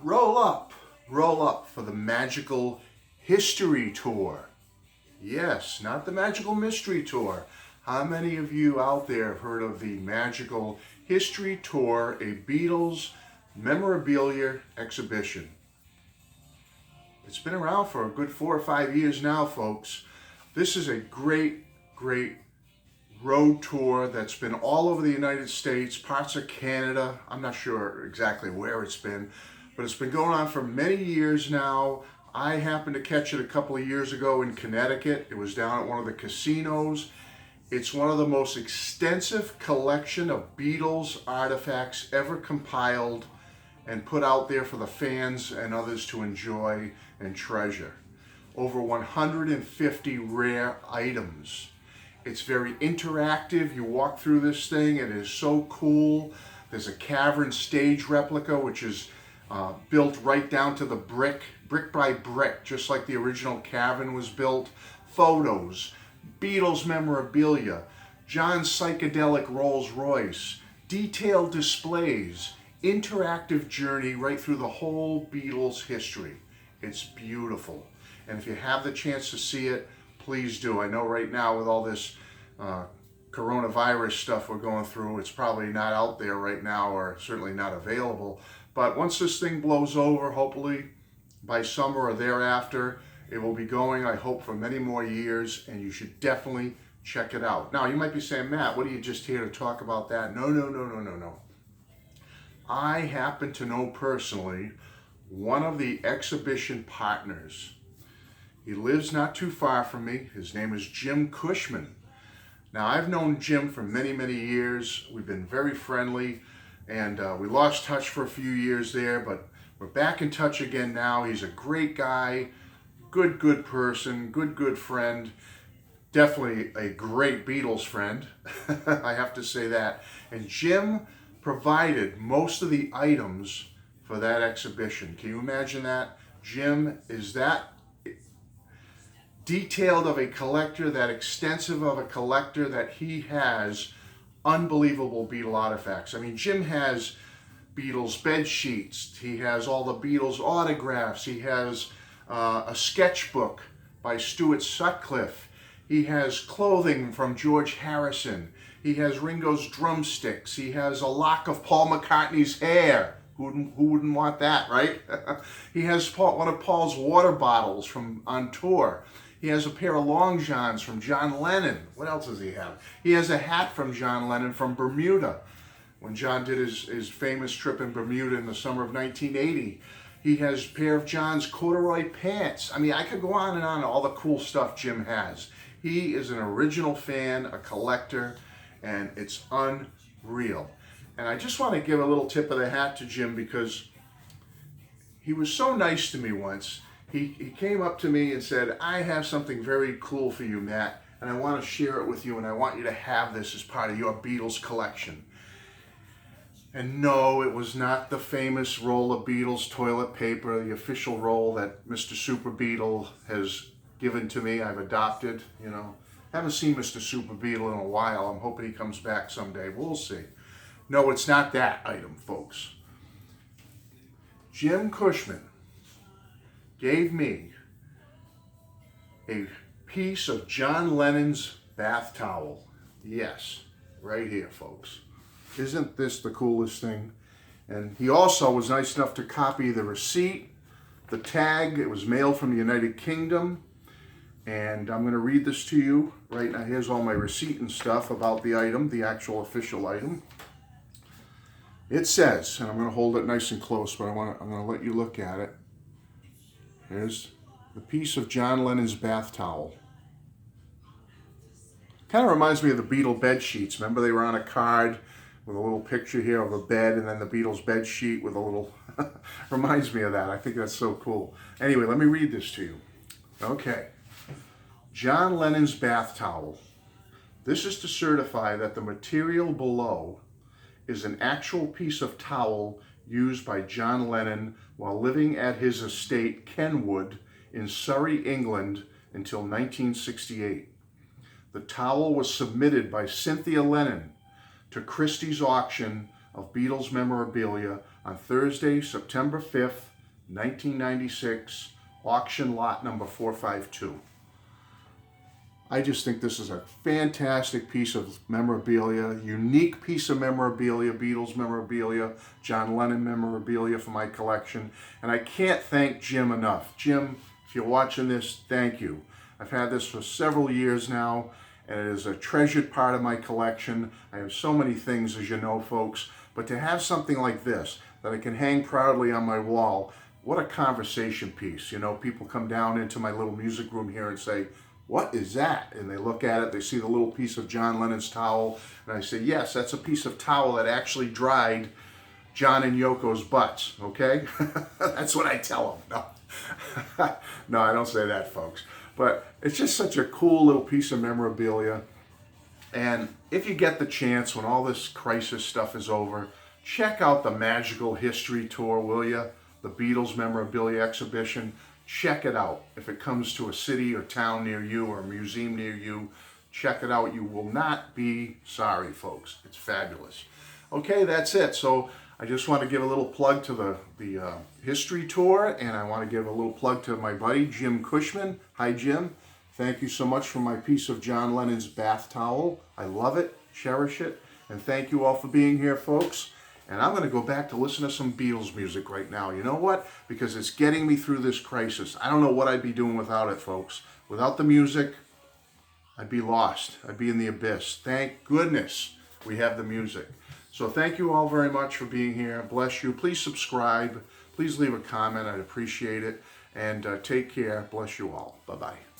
Roll up for the Magical History Tour. Yes, not the Magical Mystery Tour. How many of you out there have heard of the Magical History Tour, a Beatles memorabilia exhibition? It's been around for a good 4 or 5 years now, folks. This is a great road tour that's been all over the United States, parts of Canada. I'm not sure exactly where it's been, but it's been going on for many years now. I happened to catch it a couple of years ago in Connecticut. It was down at one of the casinos. It's one of the most extensive collection of Beatles artifacts ever compiled and put out there for the fans and others to enjoy and treasure. Over 150 rare items. It's very interactive. You walk through this thing, it is so cool. There's a cavern stage replica which is built right down to the brick by brick, just like the original cavern was built. Photos, Beatles memorabilia, John's psychedelic Rolls Royce, detailed displays, interactive journey right through the whole Beatles history. It's beautiful. And if you have the chance to see it, please do. I know right now with all this coronavirus stuff we're going through, it's probably not out there right now, or certainly not available. But once this thing blows over, hopefully by summer or thereafter, it will be going, I hope, for many more years, and you should definitely check it out. Now, you might be saying, Matt, what are you just here to talk about that? No. I happen to know personally one of the exhibition partners. He lives not too far from me. His name is Jim Cushman. Now, I've known Jim for many years. We've been very friendly, and we lost touch for a few years there, but we're back in touch again now. He's a great guy, good person, good friend. Definitely a great Beatles friend, I have to say that. And Jim provided most of the items for that exhibition. Can you imagine that? Jim is that detailed of a collector, that extensive of a collector, that he has unbelievable Beatle artifacts. I mean, Jim has Beatles bed sheets, he has all the Beatles autographs, he has a sketchbook by Stuart Sutcliffe, he has clothing from George Harrison, he has Ringo's drumsticks, he has a lock of Paul McCartney's hair. Who wouldn't want that, right? He has one of Paul's water bottles from on tour. He has a pair of long johns from John Lennon. What else does he have? He has a hat from John Lennon from Bermuda, when John did his famous trip in Bermuda in the summer of 1980. He has a pair of John's corduroy pants. I mean, I could go on and on, all the cool stuff Jim has. He is an original fan, a collector, and it's unreal. And I just want to give a little tip of the hat to Jim, because he was so nice to me once. He came up to me and said, I have something very cool for you, Matt, and I want to share it with you, and I want you to have this as part of your Beatles collection. And no, it was not the famous roll of Beatles toilet paper, the official roll that Mr. Super Beatle has given to me. I've adopted, Haven't seen Mr. Super Beatle in a while. I'm hoping he comes back someday. We'll see. No, it's not that item, folks. Jim Cushman gave me a piece of John Lennon's bath towel. Yes, right here, folks. Isn't this the coolest thing? And he also was nice enough to copy the receipt, the tag. It was mailed from the United Kingdom. And I'm going to read this to you right now. Here's all my receipt and stuff about the item, the actual official item. It says, and I'm going to hold it nice and close, but I'm going to let you look at it. Here's the piece of John Lennon's bath towel. Kind of reminds me of the Beatle bed sheets. Remember, they were on a card with a little picture here of a bed, and then the Beatles bed sheet with a little... reminds me of that. I think that's so cool. Anyway, let me read this to you. Okay. John Lennon's bath towel. This is to certify that the material below is an actual piece of towel used by John Lennon while living at his estate Kenwood in Surrey, England until 1968. The towel was submitted by Cynthia Lennon to Christie's auction of Beatles memorabilia on Thursday, September 5th, 1996, auction lot number 452. I just think this is a fantastic piece of memorabilia, unique piece of memorabilia, Beatles memorabilia, John Lennon memorabilia for my collection. And I can't thank Jim enough. Jim, if you're watching this, thank you. I've had this for several years now, and it is a treasured part of my collection. I have so many things, as you know, folks, but to have something like this that I can hang proudly on my wall, what a conversation piece. You know, people come down into my little music room here and say, "What is that?" And they look at it, they see the little piece of John Lennon's towel, and I say, yes, that's a piece of towel that actually dried John and Yoko's butts, okay? That's what I tell them. No. No, I don't say that, folks. But it's just such a cool little piece of memorabilia. And if you get the chance, when all this crisis stuff is over, check out the Magical History Tour, will you? The Beatles memorabilia exhibition. Check it out. If it comes to a city or town near you or a museum near you, check it out. You will not be sorry, folks. It's fabulous. Okay, that's it. So I just want to give a little plug to the history tour, and I want to give a little plug to my buddy, Jim Cushman. Hi, Jim. Thank you so much for my piece of John Lennon's bath towel. I love it, cherish it, and thank you all for being here, folks. And I'm going to go back to listen to some Beatles music right now. You know what? Because it's getting me through this crisis. I don't know what I'd be doing without it, folks. Without the music, I'd be lost. I'd be in the abyss. Thank goodness we have the music. So thank you all very much for being here. Bless you. Please subscribe. Please leave a comment. I'd appreciate it. And take care. Bless you all. Bye-bye.